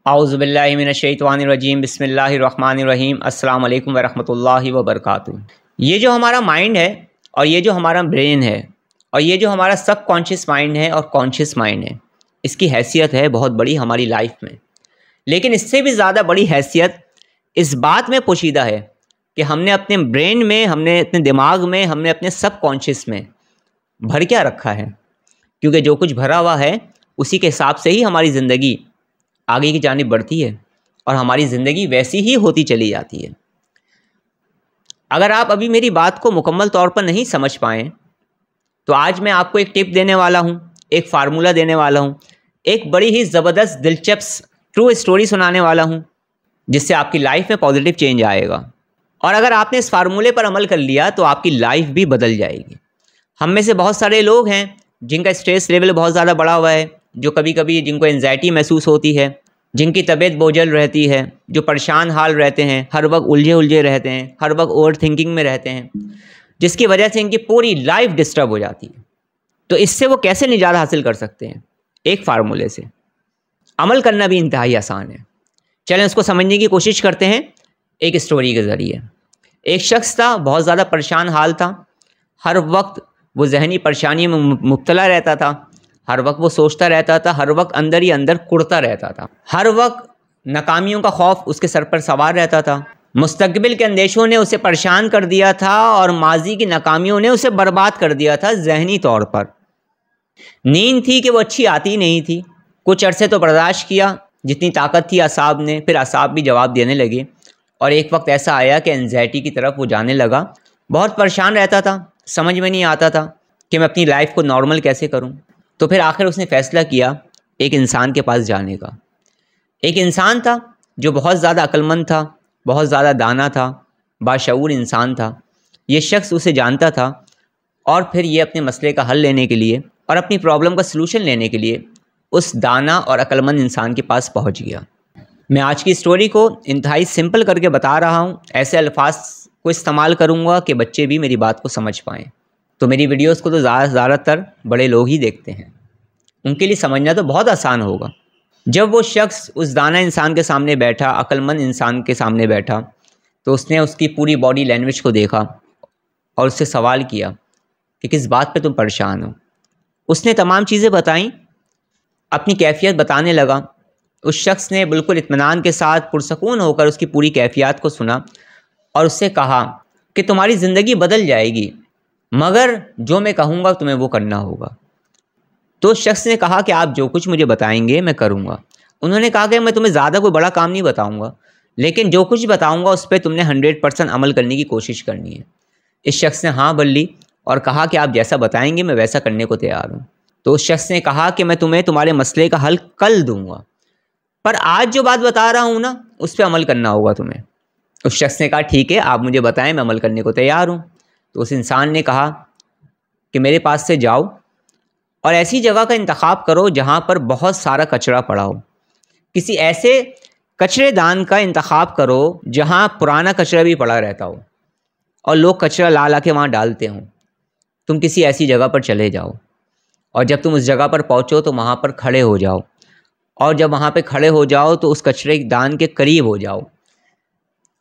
اعوذ باللہ من الشیطان الرجیم بسم اللہ الرحمن الرحیم السلام علیکم ورحمۃ اللہ وبرکاتہ۔ یہ جو ہمارا مائنڈ ہے اور یہ جو ہمارا برین ہے اور یہ جو ہمارا سب کانشیس مائنڈ ہے اور کانشیس مائنڈ ہے، اس کی حیثیت ہے بہت بڑی ہماری لائف میں، لیکن اس سے بھی زیادہ بڑی حیثیت اس بات میں پوشیدہ ہے کہ ہم نے اپنے برین میں، ہم نے اپنے دماغ میں، ہم نے اپنے سب کانشیس میں بھر کیا رکھا ہے، کیونکہ جو کچھ بھرا ہوا ہے اسی کے حساب سے ہی ہماری زندگی آگے کی جانب بڑھتی ہے اور ہماری زندگی ویسی ہی ہوتی چلی جاتی ہے۔ اگر آپ ابھی میری بات کو مکمل طور پر نہیں سمجھ پائیں تو آج میں آپ کو ایک ٹپ دینے والا ہوں، ایک فارمولہ دینے والا ہوں، ایک بڑی ہی زبردست دلچسپ ٹرو اسٹوری سنانے والا ہوں جس سے آپ کی لائف میں پازیٹیو چینج آئے گا، اور اگر آپ نے اس فارمولے پر عمل کر لیا تو آپ کی لائف بھی بدل جائے گی۔ ہم میں سے بہت سارے لوگ ہیں جن کا اسٹریس لیول بہت زیادہ بڑا ہوا ہے، جو کبھی کبھی جن کو انزائٹی محسوس ہوتی ہے، جن کی طبیعت بوجھل رہتی ہے، جو پریشان حال رہتے ہیں، ہر وقت الجھے رہتے ہیں، ہر وقت اوور تھنکنگ میں رہتے ہیں، جس کی وجہ سے ان کی پوری لائف ڈسٹرب ہو جاتی ہے۔ تو اس سے وہ کیسے نجات حاصل کر سکتے ہیں؟ ایک فارمولے سے۔ عمل کرنا بھی انتہائی آسان ہے۔ چلیں اس کو سمجھنے کی کوشش کرتے ہیں ایک اسٹوری کے ذریعے۔ ایک شخص تھا، بہت زیادہ پریشان حال تھا، ہر وقت وہ ذہنی پریشانی میں مبتلا رہتا تھا، ہر وقت وہ سوچتا رہتا تھا، ہر وقت اندر ہی اندر کڑتا رہتا تھا، ہر وقت ناکامیوں کا خوف اس کے سر پر سوار رہتا تھا، مستقبل کے اندیشوں نے اسے پریشان کر دیا تھا اور ماضی کی ناکامیوں نے اسے برباد کر دیا تھا ذہنی طور پر۔ نیند تھی کہ وہ اچھی آتی نہیں تھی۔ کچھ عرصے تو برداشت کیا جتنی طاقت تھی اعصاب نے، پھر اعصاب بھی جواب دینے لگے اور ایک وقت ایسا آیا کہ انزائٹی کی طرف وہ جانے لگا۔ بہت پریشان رہتا تھا، سمجھ میں نہیں آتا تھا کہ میں اپنی لائف کو نارمل کیسے کروں۔ تو پھر آخر اس نے فیصلہ کیا ایک انسان کے پاس جانے کا۔ ایک انسان تھا جو بہت زیادہ عقلمند تھا، بہت زیادہ دانا تھا، باشعور انسان تھا۔ یہ شخص اسے جانتا تھا اور پھر یہ اپنے مسئلے کا حل لینے کے لیے اور اپنی پرابلم کا سلوشن لینے کے لیے اس دانا اور عقلمند انسان کے پاس پہنچ گیا۔ میں آج کی اسٹوری کو انتہائی سمپل کر کے بتا رہا ہوں، ایسے الفاظ کو استعمال کروں گا کہ بچے بھی میری بات کو سمجھ پائیں۔ تو میری ویڈیوز کو تو زیادہ تر بڑے لوگ ہی دیکھتے ہیں، ان کے لیے سمجھنا تو بہت آسان ہوگا۔ جب وہ شخص اس دانا انسان کے سامنے بیٹھا، عقلمند انسان کے سامنے بیٹھا، تو اس نے اس کی پوری باڈی لینگویج کو دیکھا اور اس سے سوال کیا کہ کس بات پہ تم پریشان ہو۔ اس نے تمام چیزیں بتائیں، اپنی کیفیت بتانے لگا۔ اس شخص نے بالکل اطمینان کے ساتھ پرسکون ہو کر اس کی پوری کیفیات کو سنا اور اس سے کہا کہ تمہاری زندگی بدل جائے گی، مگر جو میں کہوں گا تمہیں وہ کرنا ہوگا۔ تو اس شخص نے کہا کہ آپ جو کچھ مجھے بتائیں گے میں کروں گا۔ انہوں نے کہا کہ میں تمہیں زیادہ کوئی بڑا کام نہیں بتاؤں گا، لیکن جو کچھ بتاؤں گا اس پہ تم نے 100% عمل کرنے کی کوشش کرنی ہے۔ اس شخص نے ہاں بول لی اور کہا کہ آپ جیسا بتائیں گے میں ویسا کرنے کو تیار ہوں۔ تو اس شخص نے کہا کہ میں تمہیں تمہارے مسئلے کا حل کل دوں گا، پر آج جو بات بتا رہا ہوں نا اس پہ عمل کرنا ہوگا تمہیں۔ اس شخص نے کہا ٹھیک ہے، آپ مجھے بتائیں، میں عمل کرنے کو تیار ہوں۔ تو اس انسان نے کہا کہ میرے پاس سے جاؤ اور ایسی جگہ کا انتخاب کرو جہاں پر بہت سارا کچرا پڑا ہو۔ کسی ایسے کچرے دان کا انتخاب کرو جہاں پرانا کچرا بھی پڑا رہتا ہو اور لوگ کچرا لا لا کے وہاں ڈالتے ہوں۔ تم کسی ایسی جگہ پر چلے جاؤ اور جب تم اس جگہ پر پہنچو تو وہاں پر کھڑے ہو جاؤ، اور جب وہاں پہ کھڑے ہو جاؤ تو اس کچرے دان کے قریب ہو جاؤ،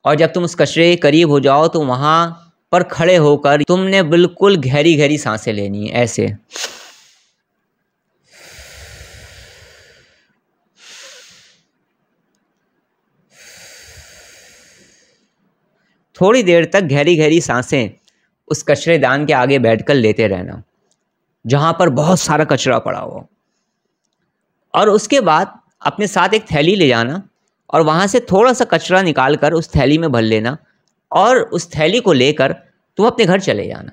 اور جب تم اس کچرے کے قریب ہو جاؤ تو وہاں پر کھڑے ہو کر تم نے بالکل گہری گہری سانسیں لینی ہے، ایسے۔ تھوڑی دیر تک گہری گہری سانسیں اس کچرے دان کے آگے بیٹھ کر لیتے رہنا جہاں پر بہت سارا کچرا پڑا ہو، اور اس کے بعد اپنے ساتھ ایک تھیلی لے جانا اور وہاں سے تھوڑا سا کچرا نکال کر اس تھیلی میں بھر لینا اور اس تھیلی کو لے کر تم اپنے گھر چلے جانا۔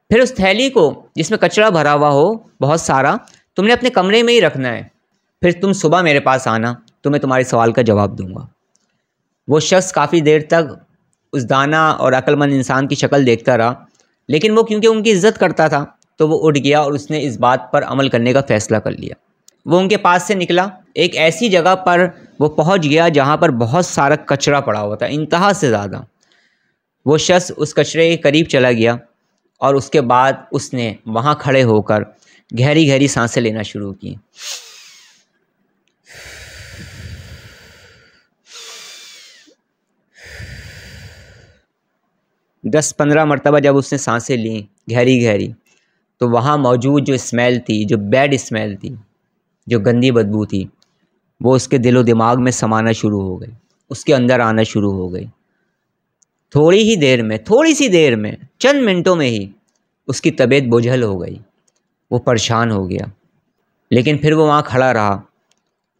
پھر اس تھیلی کو جس میں کچرا بھرا ہوا ہو بہت سارا تم نے اپنے کمرے میں ہی رکھنا ہے۔ پھر تم صبح میرے پاس آنا تو میں تمہارے سوال کا جواب دوں گا۔ وہ شخص کافی دیر تک اس دانا اور عقلمند انسان کی شکل دیکھتا رہا، لیکن وہ کیونکہ ان کی عزت کرتا تھا تو وہ اٹھ گیا اور اس نے اس بات پر عمل کرنے کا فیصلہ کر لیا۔ وہ ان کے پاس سے نکلا، ایک ایسی جگہ پر وہ پہنچ گیا جہاں پر بہت سارا کچرا پڑا ہوا تھا، انتہا سے زیادہ۔ وہ شخص اس کچرے کے قریب چلا گیا اور اس کے بعد اس نے وہاں کھڑے ہو کر گہری گہری سانسیں لینا شروع کی۔ 10-15 مرتبہ جب اس نے سانسیں لیں گہری گہری، تو وہاں موجود جو اسمیل تھی، جو بیڈ اسمیل تھی، جو گندی بدبو تھی، وہ اس کے دل و دماغ میں سمانا شروع ہو گئی، اس کے اندر آنا شروع ہو گئی۔ تھوڑی ہی دیر میں، تھوڑی سی دیر میں، چند منٹوں میں ہی اس کی طبیعت بوجھل ہو گئی، وہ پریشان ہو گیا۔ لیکن پھر وہ وہاں کھڑا رہا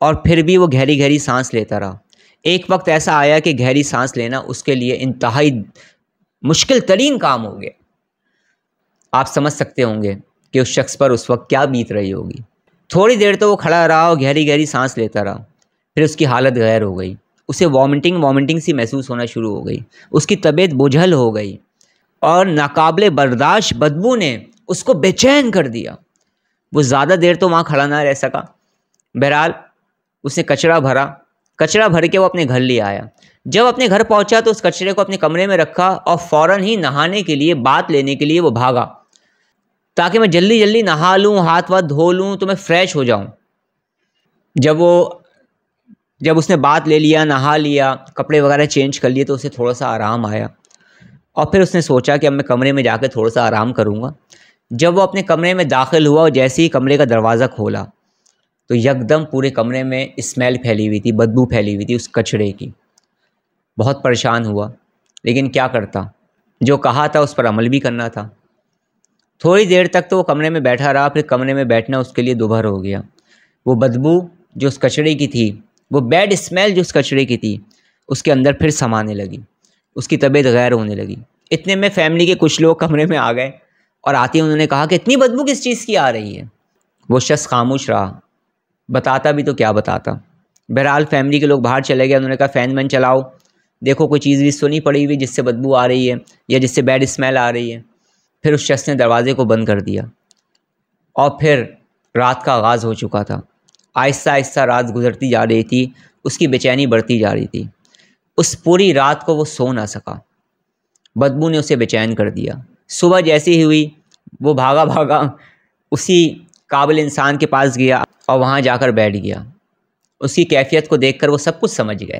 اور پھر بھی وہ گہری گہری سانس لیتا رہا۔ ایک وقت ایسا آیا کہ گہری سانس لینا اس کے لیے انتہائی مشکل ترین کام ہو گیا۔ آپ سمجھ سکتے ہوں گے کہ اس شخص پر اس وقت کیا بیت رہی ہوگی۔ تھوڑی دیر تو وہ کھڑا رہا اور گہری گہری سانس لیتا رہا، پھر اس کی حالت غیر ہو گئی، اسے وامٹنگ سی محسوس ہونا شروع ہو گئی، اس کی طبیعت بوجھل ہو گئی اور ناقابل برداشت بدبو نے اس کو بے چین کر دیا۔ وہ زیادہ دیر تو وہاں کھڑا نہ رہ سکا۔ بہرحال اس نے کچرا بھر کے وہ اپنے گھر لے آیا۔ جب اپنے گھر پہنچا تو اس کچرے کو اپنے کمرے میں رکھا اور فوراً ہی نہانے کے لیے، بات لینے کے لیے وہ بھاگا، تاکہ میں جلدی جلدی نہا لوں، ہاتھ واتھ دھو لوں تو میں فریش ہو جاؤں۔ جب اس نے بات لے لیا، نہا لیا، کپڑے وغیرہ چینج کر لیے تو اسے تھوڑا سا آرام آیا، اور پھر اس نے سوچا کہ اب میں کمرے میں جا کے تھوڑا سا آرام کروں گا۔ جب وہ اپنے کمرے میں داخل ہوا اور جیسے ہی کمرے کا دروازہ کھولا تو یکدم پورے کمرے میں اسمیل پھیلی ہوئی تھی، بدبو پھیلی ہوئی تھی اس کچڑے کی۔ بہت پریشان ہوا، لیکن کیا کرتا، جو کہا تھا اس پر عمل بھی کرنا تھا۔ تھوڑی دیر تک تو وہ کمرے میں بیٹھا رہا، پھر کمرے میں بیٹھنا اس کے لیے دوبھر ہو گیا۔ وہ بدبو جو اس کچڑے کی تھی، وہ بیڈ اسمیل جو اس کچڑے کی تھی، اس کے اندر پھر سمانے لگی، اس کی طبیعت غیر ہونے لگی۔ اتنے میں فیملی کے کچھ لوگ کمرے میں آ گئے اور آتے ہی انہوں نے کہا کہ اتنی بدبو کس چیز کی آ رہی ہے؟ وہ شخص خاموش رہا، بتاتا بھی تو کیا بتاتا۔ بہرحال فیملی کے لوگ باہر چلے گئے، انہوں نے کہا فین وین چلاؤ، دیکھو کوئی چیز بھی تو نہیں پڑی ہوئی جس سے بدبو آ رہی ہے یا جس سے بیڈ اسمیل آ رہی ہے۔ پھر اس شخص نے دروازے کو بند کر دیا اور پھر رات کا آغاز ہو چکا تھا۔ آہستہ آہستہ رات گزرتی جا رہی تھی، اس کی بے چینی بڑھتی جا رہی تھی۔ اس پوری رات کو وہ سو نہ سکا، بدبو نے اسے بے چین کر دیا۔ صبح جیسی ہی ہوئی، وہ بھاگا اسی قابل انسان کے پاس گیا اور وہاں جا کر بیٹھ گیا۔ اس کی کیفیت کو دیکھ کر وہ سب کچھ سمجھ گئے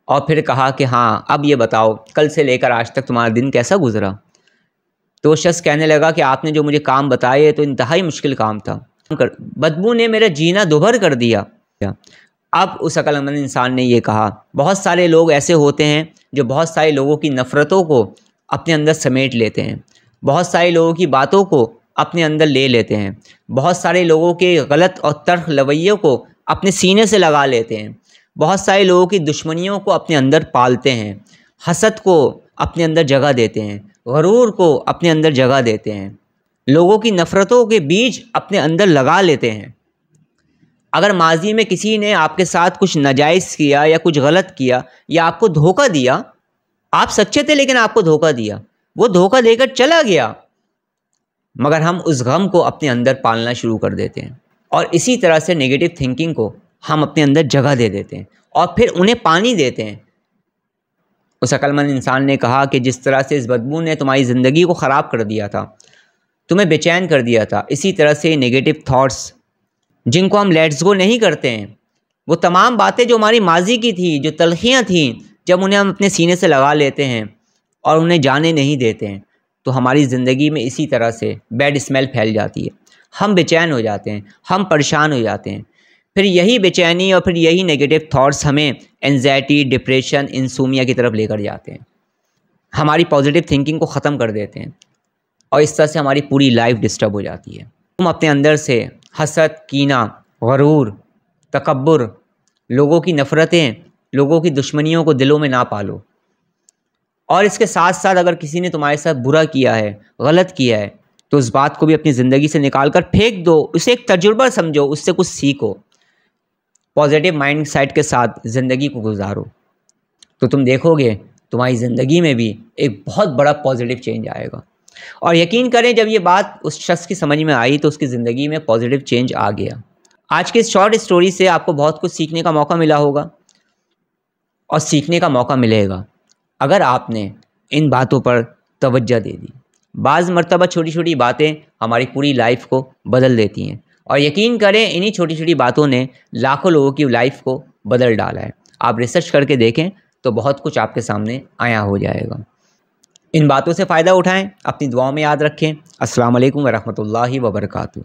اور پھر کہا کہ ہاں اب یہ بتاؤ کل سے لے کر آج تک تمہارا دن کیسا گزرا؟ تو وہ شخص کہنے لگا کہ آپ نے جو مجھے کام بتائے تو انتہائی مشکل کام تھا، بدبو نے میرا جینا دوبھر کر دیا۔ اب اس عقل مند انسان نے یہ کہا، بہت سارے لوگ ایسے ہوتے ہیں جو بہت سارے لوگوں کی نفرتوں کو اپنے اندر سمیٹ لیتے ہیں، بہت سارے لوگوں کی باتوں کو اپنے اندر لے لیتے ہیں، بہت سارے لوگوں کے غلط اور تلخ رویوں کو اپنے سینے سے لگا لیتے ہیں، بہت سارے لوگوں کی دشمنیوں کو اپنے اندر پالتے ہیں، حسد کو اپنے اندر جگہ دیتے ہیں، غرور کو اپنے اندر جگہ دیتے ہیں، لوگوں کی نفرتوں کے بیج اپنے اندر لگا لیتے ہیں۔ اگر ماضی میں کسی نے آپ کے ساتھ کچھ ناجائز کیا یا کچھ غلط کیا یا آپ کو دھوکہ دیا، آپ سچے تھے لیکن آپ کو دھوکہ دیا، وہ دھوکہ دے کر چلا گیا، مگر ہم اس غم کو اپنے اندر پالنا شروع کر دیتے ہیں اور اسی طرح سے نیگیٹو تھنکنگ کو ہم اپنے اندر جگہ دے دیتے ہیں اور پھر انہیں پانی دیتے ہیں۔ اس عقل مند انسان نے کہا کہ جس طرح سے اس بدبو نے تمہاری زندگی کو خراب کر دیا تھا، تمہیں بے چین کر دیا تھا، اسی طرح سے نیگیٹو تھاٹس جن کو ہم لیٹس گو نہیں کرتے ہیں، وہ تمام باتیں جو ہماری ماضی کی تھی، جو تلخیاں تھیں، جب انہیں ہم اپنے سینے سے لگا لیتے ہیں اور انہیں جانے نہیں دیتے ہیں تو ہماری زندگی میں اسی طرح سے بیڈ اسمیل پھیل جاتی ہے، ہم بے چین ہو جاتے ہیں، ہم پریشان ہو جاتے ہیں، پھر یہی بے چینی اور پھر یہی نیگیٹو تھاٹس ہمیں اینزائٹی، ڈپریشن، انسومیا کی طرف لے کر جاتے ہیں، ہماری پازیٹیو تھنکنگ کو ختم کر دیتے ہیں اور اس طرح سے ہماری پوری لائف ڈسٹرب ہو جاتی ہے۔ تم اپنے اندر سے حسد، کینہ، غرور، تکبر، لوگوں کی نفرتیں، لوگوں کی دشمنیوں کو دلوں میں نہ پالو، اور اس کے ساتھ ساتھ اگر کسی نے تمہارے ساتھ برا کیا ہے، غلط کیا ہے، تو اس بات کو بھی اپنی زندگی سے نکال کر پھینک دو، اسے ایک تجربہ سمجھو، اس سے کچھ سیکھو، پازیٹیو مائنڈ سیٹ کے ساتھ زندگی کو گزارو، تو تم دیکھو گے تمہاری زندگی میں بھی ایک بہت بڑا پازیٹیو چینج آئے گا۔ اور یقین کریں جب یہ بات اس شخص کی سمجھ میں آئی تو اس کی زندگی میں پازیٹیو چینج آ گیا۔ آج کے اس شارٹ اسٹوری سے آپ کو بہت کچھ سیکھنے کا موقع ملا ہوگا اور سیکھنے کا موقع ملے گا اگر آپ نے ان باتوں پر توجہ دے دی۔ بعض مرتبہ چھوٹی چھوٹی باتیں ہماری پوری لائف کو بدل دیتی ہیں اور یقین کریں انہی چھوٹی چھوٹی باتوں نے لاکھوں لوگوں کی لائف کو بدل ڈالا ہے۔ آپ ریسرچ کر کے دیکھیں تو بہت کچھ آپ کے سامنے آیا ہو جائے گا۔ ان باتوں سے فائدہ اٹھائیں، اپنی دعاؤں میں یاد رکھیں۔ السلام علیکم ورحمۃ اللہ وبرکاتہ۔